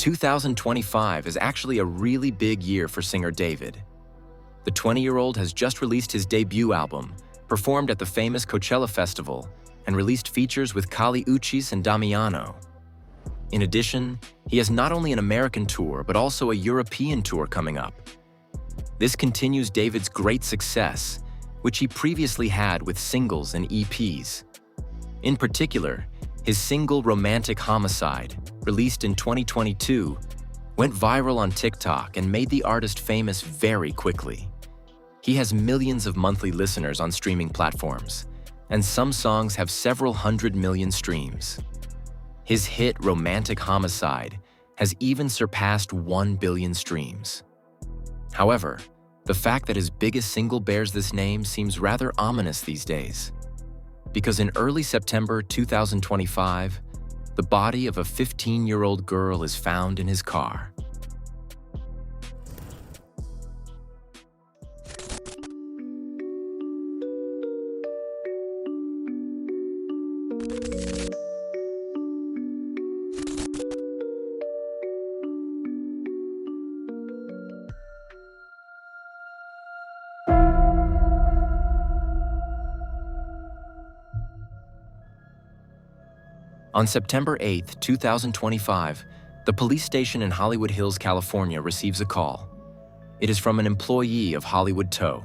2025 is actually a really big year for singer David. The 20-year-old has just released his debut album, performed at the famous Coachella Festival, and released features with Kali Uchis and Damiano. In addition, he has not only an American tour, but also a European tour coming up. This continues David's great success, which he previously had with singles and EPs. In particular, his single Romantic Homicide, released in 2022, went viral on TikTok and made the artist famous very quickly. He has millions of monthly listeners on streaming platforms, and some songs have several 100 million streams. His hit Romantic Homicide has even surpassed 1 billion streams. However, the fact that his biggest single bears this name seems rather ominous these days, because in early September 2025, the body of a 15-year-old girl is found in his car. On September 8, 2025, the police station in Hollywood Hills, California receives a call. It is from an employee of Hollywood Tow.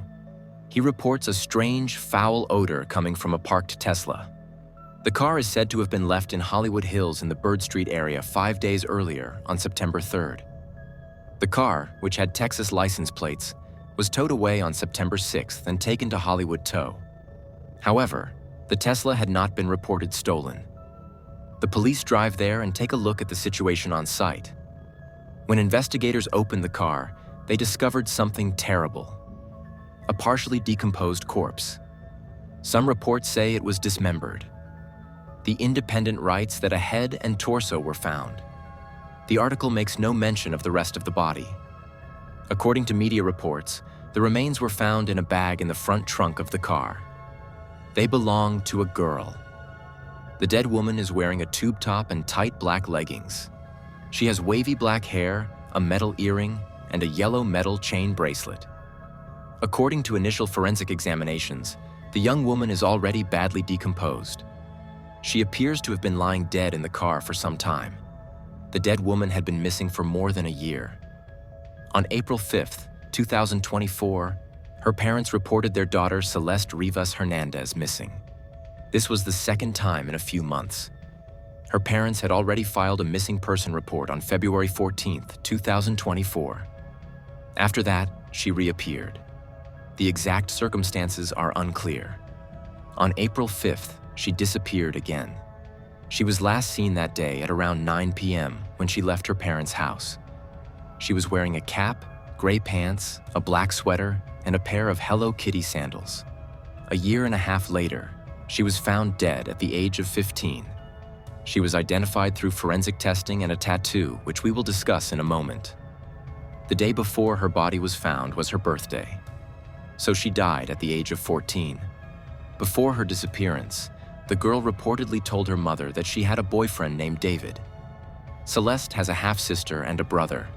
He reports a strange, foul odor coming from a parked Tesla. The car is said to have been left in Hollywood Hills in the Bird Street area 5 days earlier, on September 3rd. The car, which had Texas license plates, was towed away on September 6th and taken to Hollywood Tow. However, the Tesla had not been reported stolen. The police drive there and take a look at the situation on site. When investigators opened the car, they discovered something terrible: a partially decomposed corpse. Some reports say it was dismembered. The Independent writes that a head and torso were found. The article makes no mention of the rest of the body. According to media reports, the remains were found in a bag in the front trunk of the car. They belonged to a girl. The dead woman is wearing a tube top and tight black leggings. She has wavy black hair, a metal earring, and a yellow metal chain bracelet. According to initial forensic examinations, the young woman is already badly decomposed. She appears to have been lying dead in the car for some time. The dead woman had been missing for more than a year. On April 5th, 2024, her parents reported their daughter Celeste Rivas Hernandez missing. This was the second time in a few months. Her parents had already filed a missing person report on February 14th, 2024. After that, she reappeared. The exact circumstances are unclear. On April 5th, she disappeared again. She was last seen that day at around 9 p.m. when she left her parents' house. She was wearing a cap, gray pants, a black sweater, and a pair of Hello Kitty sandals. A year and a half later, she was found dead at the age of 15. She was identified through forensic testing and a tattoo, which we will discuss in a moment. The day before her body was found was her birthday, so she died at the age of 14. Before her disappearance, the girl reportedly told her mother that she had a boyfriend named David. Celeste has a half-sister and a brother.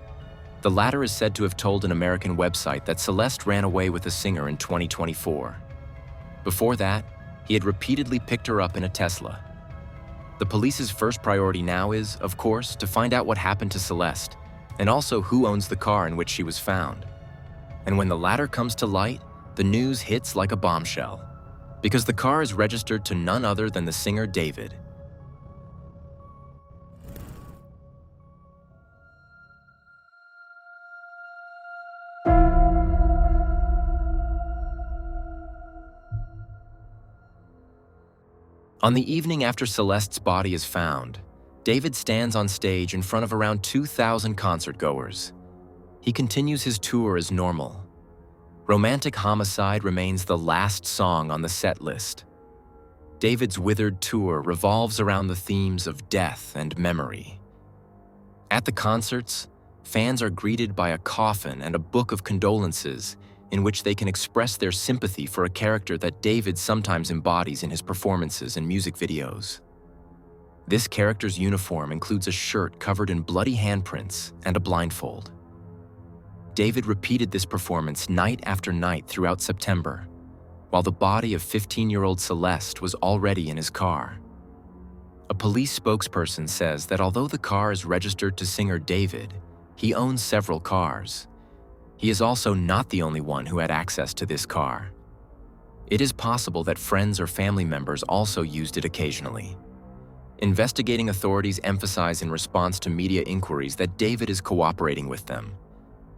The latter is said to have told an American website that Celeste ran away with a singer in 2024. Before that, he had repeatedly picked her up in a Tesla. The police's first priority now is, of course, to find out what happened to Celeste, and also who owns the car in which she was found. And when the latter comes to light, the news hits like a bombshell, because the car is registered to none other than the singer David. On the evening after Celeste's body is found, David stands on stage in front of around 2,000 concertgoers. He continues his tour as normal. Romantic Homicide remains the last song on the set list. David's withered tour revolves around the themes of death and memory. At the concerts, fans are greeted by a coffin and a book of condolences in which they can express their sympathy for a character that David sometimes embodies in his performances and music videos. This character's uniform includes a shirt covered in bloody handprints and a blindfold. David repeated this performance night after night throughout September, while the body of 15-year-old Celeste was already in his car. A police spokesperson says that although the car is registered to singer David, he owns several cars. He is also not the only one who had access to this car. It is possible that friends or family members also used it occasionally. Investigating authorities emphasize in response to media inquiries that David is cooperating with them.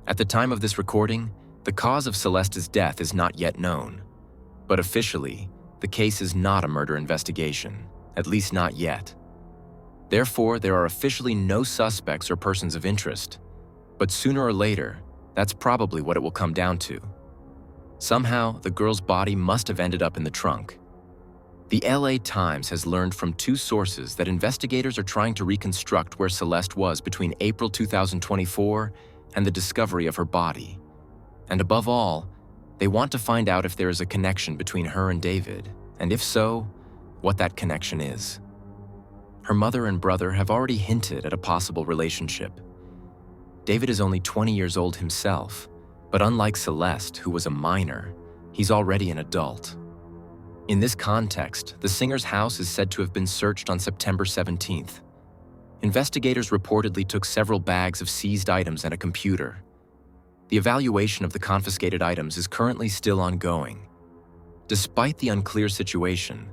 At the time of this recording, the cause of Celeste's death is not yet known. But officially, the case is not a murder investigation, at least not yet. Therefore, there are officially no suspects or persons of interest. But sooner or later, that's probably what it will come down to. Somehow, the girl's body must have ended up in the trunk. The LA Times has learned from two sources that investigators are trying to reconstruct where Celeste was between April 2024 and the discovery of her body. And above all, they want to find out if there is a connection between her and David, and if so, what that connection is. Her mother and brother have already hinted at a possible relationship. David is only 20 years old himself, but unlike Celeste, who was a minor, he's already an adult. In this context, the singer's house is said to have been searched on September 17th. Investigators reportedly took several bags of seized items and a computer. The evaluation of the confiscated items is currently still ongoing. Despite the unclear situation,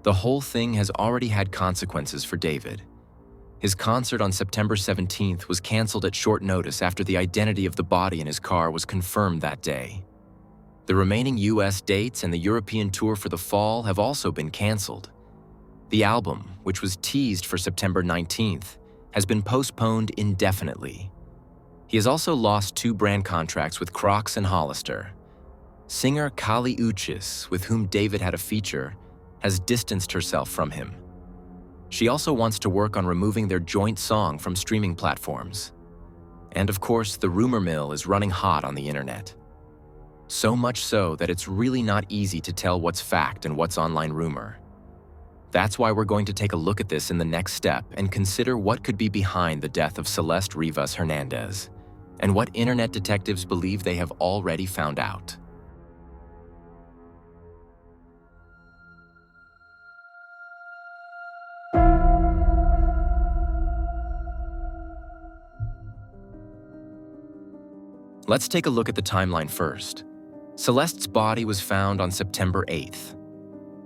the whole thing has already had consequences for David. His concert on September 17th was canceled at short notice after the identity of the body in his car was confirmed that day. The remaining US dates and the European tour for the fall have also been canceled. The album, which was teased for September 19th, has been postponed indefinitely. He has also lost 2 brand contracts with Crocs and Hollister. Singer Kali Uchis, with whom David had a feature, has distanced herself from him. She also wants to work on removing their joint song from streaming platforms. And of course, the rumor mill is running hot on the internet. So much so that it's really not easy to tell what's fact and what's online rumor. That's why we're going to take a look at this in the next step and consider what could be behind the death of Celeste Rivas Hernandez, and what internet detectives believe they have already found out. Let's take a look at the timeline first. Celeste's body was found on September 8th.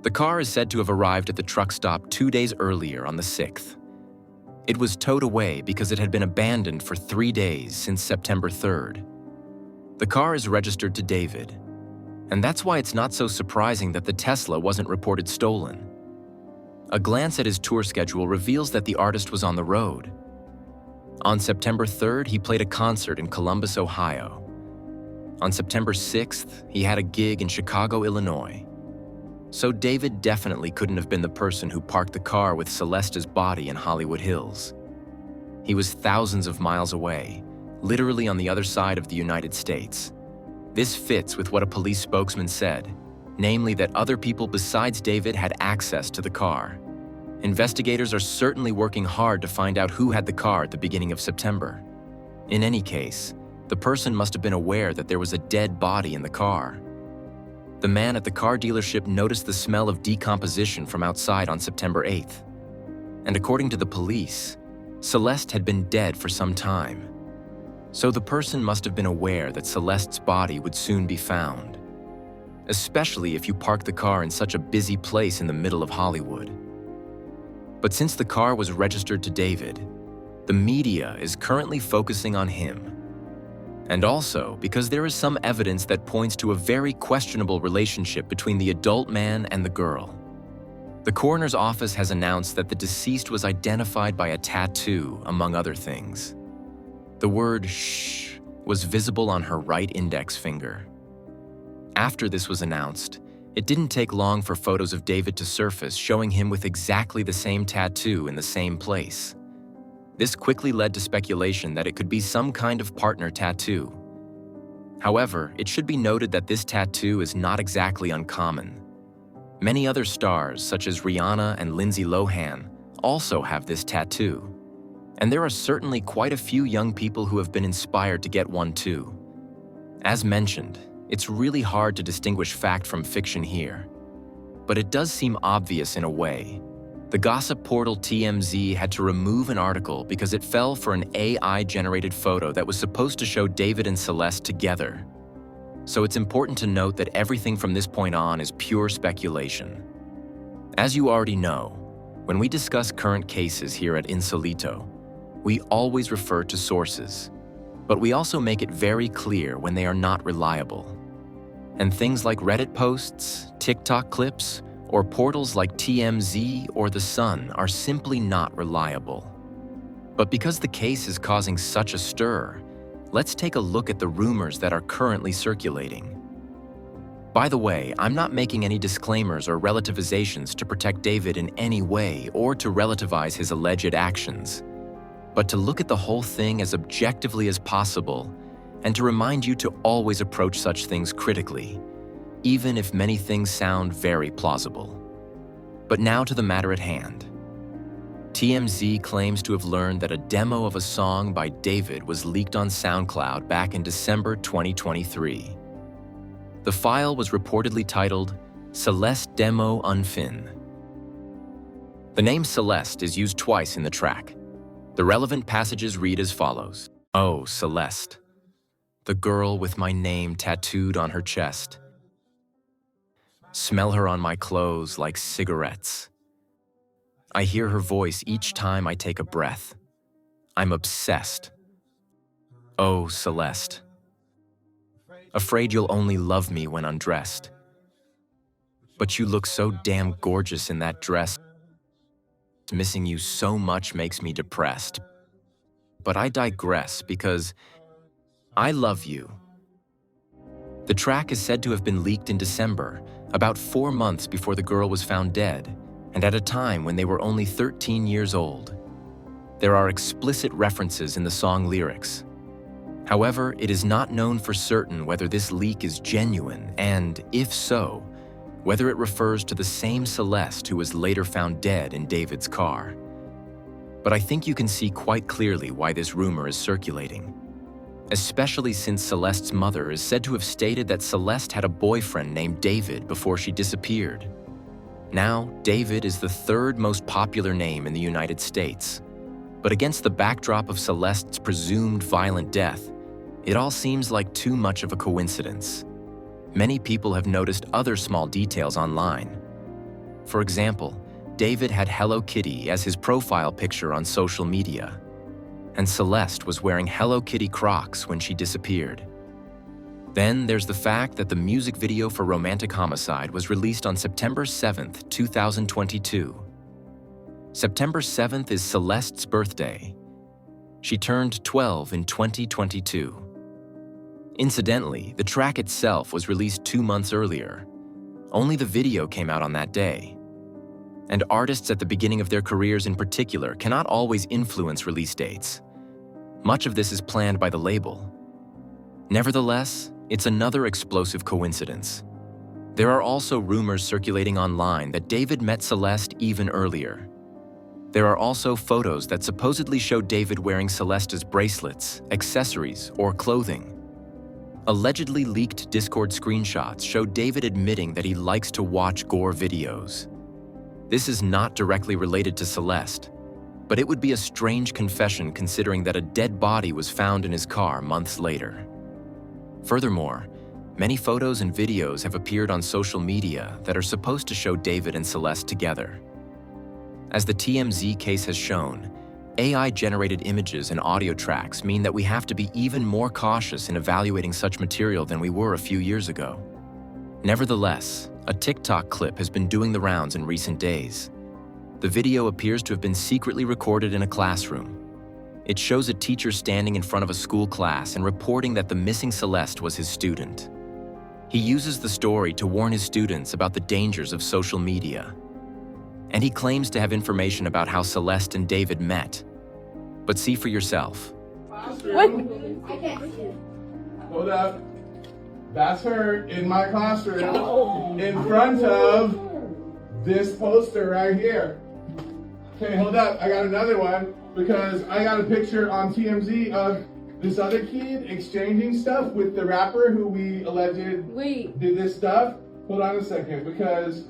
The car is said to have arrived at the truck stop 2 days earlier on the 6th. It was towed away because it had been abandoned for 3 days since September 3rd. The car is registered to David, and that's why it's not so surprising that the Tesla wasn't reported stolen. A glance at his tour schedule reveals that the artist was on the road. On September 3rd, he played a concert in Columbus, Ohio. On September 6th, he had a gig in Chicago, Illinois. So David definitely couldn't have been the person who parked the car with Celeste's body in Hollywood Hills. He was thousands of miles away, literally on the other side of the United States. This fits with what a police spokesman said, namely that other people besides David had access to the car. Investigators are certainly working hard to find out who had the car at the beginning of September. In any case, the person must have been aware that there was a dead body in the car. The man at the car dealership noticed the smell of decomposition from outside on September 8th. And according to the police, Celeste had been dead for some time. So the person must have been aware that Celeste's body would soon be found, especially if you park the car in such a busy place in the middle of Hollywood. But since the car was registered to David, the media is currently focusing on him. And also because there is some evidence that points to a very questionable relationship between the adult man and the girl. The coroner's office has announced that the deceased was identified by a tattoo, among other things. The word "shh" was visible on her right index finger. After this was announced, it didn't take long for photos of David to surface showing him with exactly the same tattoo in the same place. This quickly led to speculation that it could be some kind of partner tattoo. However, it should be noted that this tattoo is not exactly uncommon. Many other stars, such as Rihanna and Lindsay Lohan, also have this tattoo. And there are certainly quite a few young people who have been inspired to get one too. As mentioned, it's really hard to distinguish fact from fiction here. But it does seem obvious in a way. The gossip portal TMZ had to remove an article because it fell for an AI-generated photo that was supposed to show David and Celeste together. So it's important to note that everything from this point on is pure speculation. As you already know, when we discuss current cases here at Insolito, we always refer to sources, but we also make it very clear when they are not reliable. And things like Reddit posts, TikTok clips, or portals like TMZ or The Sun are simply not reliable. But because the case is causing such a stir, let's take a look at the rumors that are currently circulating. By the way, I'm not making any disclaimers or relativizations to protect David in any way or to relativize his alleged actions, but to look at the whole thing as objectively as possible and to remind you to always approach such things critically, even if many things sound very plausible. But now to the matter at hand. TMZ claims to have learned that a demo of a song by David was leaked on SoundCloud back in December 2023. The file was reportedly titled Celeste Demo Unfin. The name Celeste is used twice in the track. The relevant passages read as follows. Oh, Celeste, the girl with my name tattooed on her chest. Smell her on my clothes like cigarettes. I hear her voice each time I take a breath. I'm obsessed. Oh, Celeste. Afraid you'll only love me when undressed. But you look so damn gorgeous in that dress. Missing you so much makes me depressed. But I digress because I love you. The track is said to have been leaked in December, about 4 months before the girl was found dead, and at a time when they were only 13 years old. There are explicit references in the song lyrics. However, it is not known for certain whether this leak is genuine and, if so, whether it refers to the same Celeste who was later found dead in David's car. But I think you can see quite clearly why this rumor is circulating, especially since Celeste's mother is said to have stated that Celeste had a boyfriend named David before she disappeared. Now, David is the third most popular name in the United States. But against the backdrop of Celeste's presumed violent death, it all seems like too much of a coincidence. Many people have noticed other small details online. For example, David had Hello Kitty as his profile picture on social media, and Celeste was wearing Hello Kitty Crocs when she disappeared. Then there's the fact that the music video for Romantic Homicide was released on September 7th, 2022. September 7th is Celeste's birthday. She turned 12 in 2022. Incidentally, the track itself was released 2 months earlier. Only the video came out on that day. And artists at the beginning of their careers in particular cannot always influence release dates. Much of this is planned by the label. Nevertheless, it's another explosive coincidence. There are also rumors circulating online that David met Celeste even earlier. There are also photos that supposedly show David wearing Celeste's bracelets, accessories, or clothing. Allegedly leaked Discord screenshots show David admitting that he likes to watch gore videos. This is not directly related to Celeste, but it would be a strange confession considering that a dead body was found in his car months later. Furthermore, many photos and videos have appeared on social media that are supposed to show David and Celeste together. As the TMZ case has shown, AI-generated images and audio tracks mean that we have to be even more cautious in evaluating such material than we were a few years ago. Nevertheless, a TikTok clip has been doing the rounds in recent days. The video appears to have been secretly recorded in a classroom. It shows a teacher standing in front of a school class and reporting that the missing Celeste was his student. He uses the story to warn his students about the dangers of social media. And he claims to have information about how Celeste and David met. But see for yourself. What? Hold up. That's her in my classroom in front of this poster right here. Okay, hold up. I got another one because I got a picture on TMZ of this other kid exchanging stuff with the rapper who we alleged did this stuff. Hold on a second, because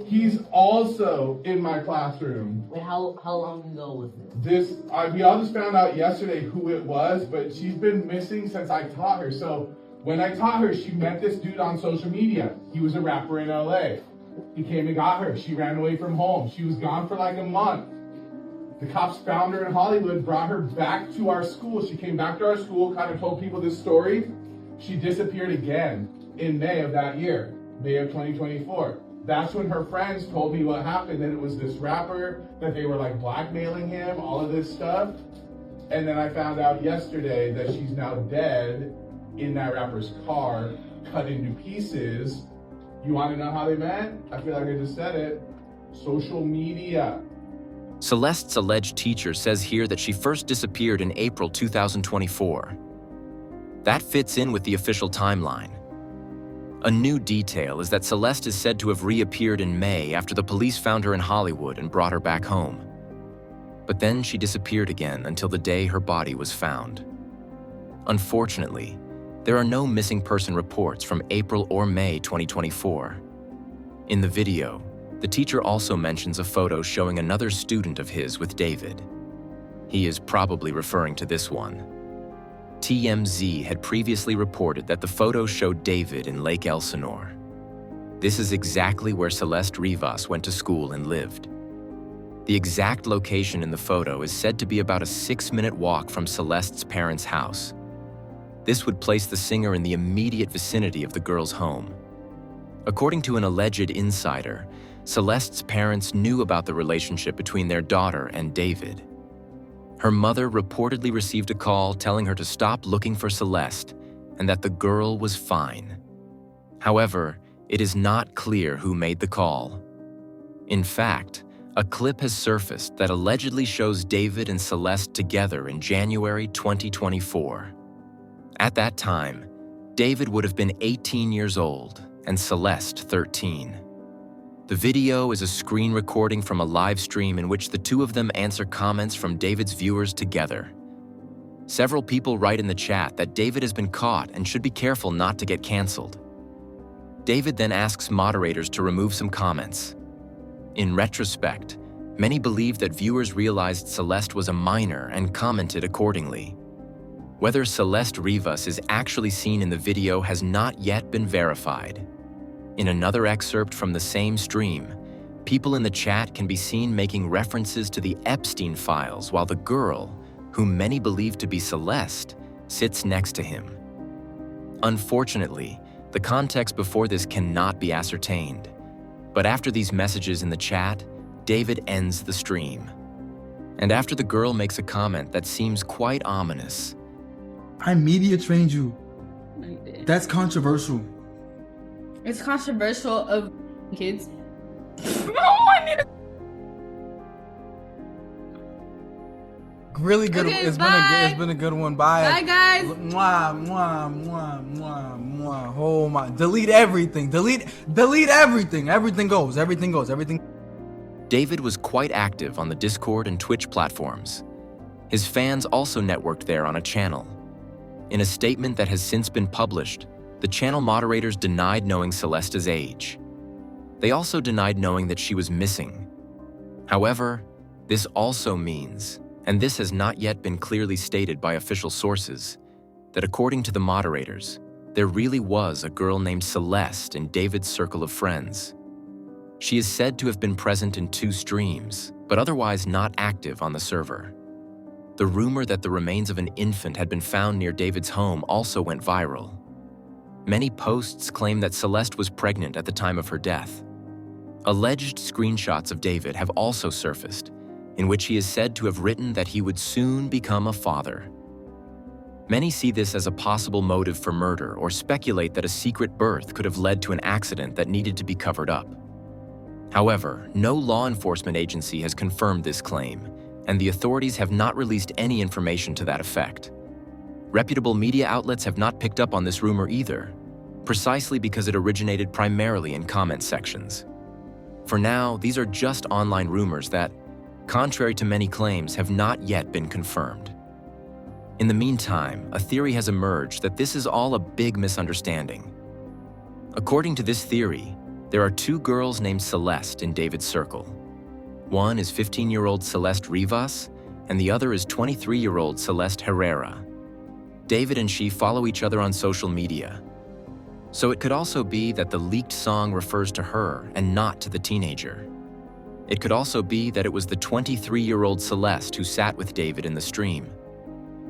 he's also in my classroom. Wait, how long ago was this? We all just found out yesterday who it was, but she's been missing since I taught her. So when I taught her, she met this dude on social media. He was a rapper in LA. He came and got her. She ran away from home. She was gone for like a month. The cops found her in Hollywood, brought her back to our school. She came back to our school, kind of told people this story. She disappeared again in May of that year, May of 2024. That's when her friends told me what happened, that it was this rapper, that they were like blackmailing him, all of this stuff. And then I found out yesterday that she's now dead in that rapper's car, cut into pieces. You want to know how they met? I feel like I just said it. Social media. Celeste's alleged teacher says here that she first disappeared in April 2024. That fits in with the official timeline. A new detail is that Celeste is said to have reappeared in May after the police found her in Hollywood and brought her back home. But then she disappeared again until the day her body was found. Unfortunately, there are no missing person reports from April or May 2024. In the video, the teacher also mentions a photo showing another student of his with David. He is probably referring to this one. TMZ had previously reported that the photo showed David in Lake Elsinore. This is exactly where Celeste Rivas went to school and lived. The exact location in the photo is said to be about a 6-minute walk from Celeste's parents' house. This would place the singer in the immediate vicinity of the girl's home. According to an alleged insider, Celeste's parents knew about the relationship between their daughter and David. Her mother reportedly received a call telling her to stop looking for Celeste and that the girl was fine. However, it is not clear who made the call. In fact, a clip has surfaced that allegedly shows David and Celeste together in January 2024. At that time, David would have been 18 years old and Celeste 13. The video is a screen recording from a live stream in which the two of them answer comments from David's viewers together. Several people write in the chat that David has been caught and should be careful not to get canceled. David then asks moderators to remove some comments. In retrospect, many believe that viewers realized Celeste was a minor and commented accordingly. Whether Celeste Rivas is actually seen in the video has not yet been verified. In another excerpt from the same stream, people in the chat can be seen making references to the Epstein files while the girl, whom many believe to be Celeste, sits next to him. Unfortunately, the context before this cannot be ascertained. But after these messages in the chat, David ends the stream. And after the girl makes a comment that seems quite ominous. I media trained you. That's controversial. It's controversial of kids. I need to... Really good. Okay, it's been a good one. Bye. Bye, guys. Mwah, mwah, mwah, mwah, mwah. Oh my! Delete everything. Delete everything. Everything goes. David was quite active on the Discord and Twitch platforms. His fans also networked there on a channel. In a statement that has since been published, the channel moderators denied knowing Celeste's age. They also denied knowing that she was missing. However, this also means, and this has not yet been clearly stated by official sources, that according to the moderators, there really was a girl named Celeste in David's circle of friends. She is said to have been present in 2 streams, but otherwise not active on the server. The rumor that the remains of an infant had been found near David's home also went viral. Many posts claim that Celeste was pregnant at the time of her death. Alleged screenshots of David have also surfaced, in which he is said to have written that he would soon become a father. Many see this as a possible motive for murder or speculate that a secret birth could have led to an accident that needed to be covered up. However, no law enforcement agency has confirmed this claim, and the authorities have not released any information to that effect. Reputable media outlets have not picked up on this rumor either, precisely because it originated primarily in comment sections. For now, these are just online rumors that, contrary to many claims, have not yet been confirmed. In the meantime, a theory has emerged that this is all a big misunderstanding. According to this theory, there are two girls named Celeste in David's circle. One is 15-year-old Celeste Rivas, and the other is 23-year-old Celeste Herrera. David and she follow each other on social media. So it could also be that the leaked song refers to her and not to the teenager. It could also be that it was the 23-year-old Celeste who sat with David in the stream.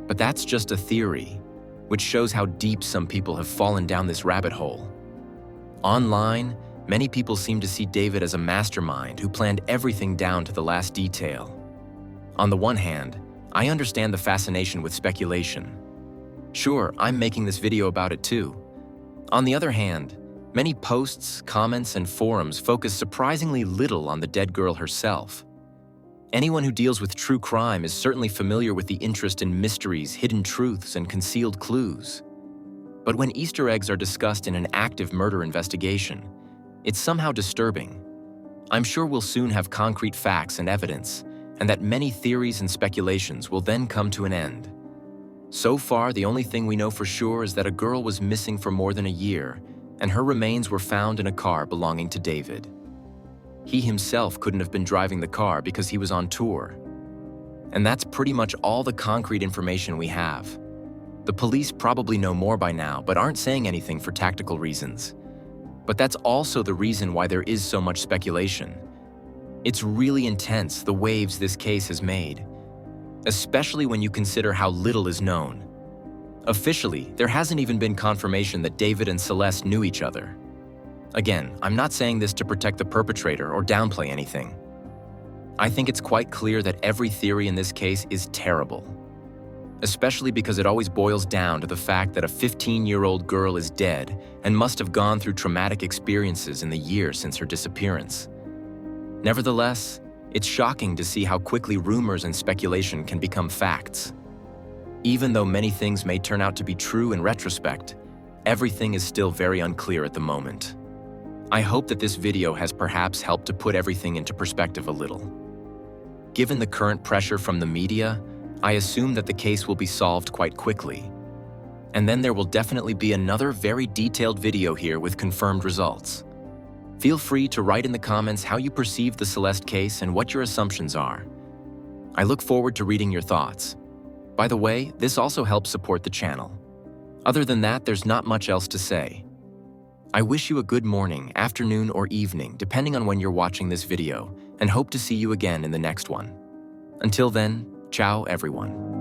But that's just a theory, which shows how deep some people have fallen down this rabbit hole. Online, many people seem to see David as a mastermind who planned everything down to the last detail. On the one hand, I understand the fascination with speculation. Sure, I'm making this video about it too. On the other hand, many posts, comments, and forums focus surprisingly little on the dead girl herself. Anyone who deals with true crime is certainly familiar with the interest in mysteries, hidden truths, and concealed clues. But when Easter eggs are discussed in an active murder investigation, it's somehow disturbing. I'm sure we'll soon have concrete facts and evidence, and that many theories and speculations will then come to an end. So far, the only thing we know for sure is that a girl was missing for more than a year, and her remains were found in a car belonging to David. He himself couldn't have been driving the car because he was on tour. And that's pretty much all the concrete information we have. The police probably know more by now, but aren't saying anything for tactical reasons. But that's also the reason why there is so much speculation. It's really intense, the waves this case has made, especially when you consider how little is known. Officially, there hasn't even been confirmation that David and Celeste knew each other. Again, I'm not saying this to protect the perpetrator or downplay anything. I think it's quite clear that every theory in this case is terrible, especially because it always boils down to the fact that a 15-year-old girl is dead and must have gone through traumatic experiences in the years since her disappearance. Nevertheless, it's shocking to see how quickly rumors and speculation can become facts. Even though many things may turn out to be true in retrospect, everything is still very unclear at the moment. I hope that this video has perhaps helped to put everything into perspective a little. Given the current pressure from the media, I assume that the case will be solved quite quickly. And then there will definitely be another very detailed video here with confirmed results. Feel free to write in the comments how you perceive the Celeste case and what your assumptions are. I look forward to reading your thoughts. By the way, this also helps support the channel. Other than that, there's not much else to say. I wish you a good morning, afternoon, or evening, depending on when you're watching this video, and hope to see you again in the next one. Until then, ciao everyone.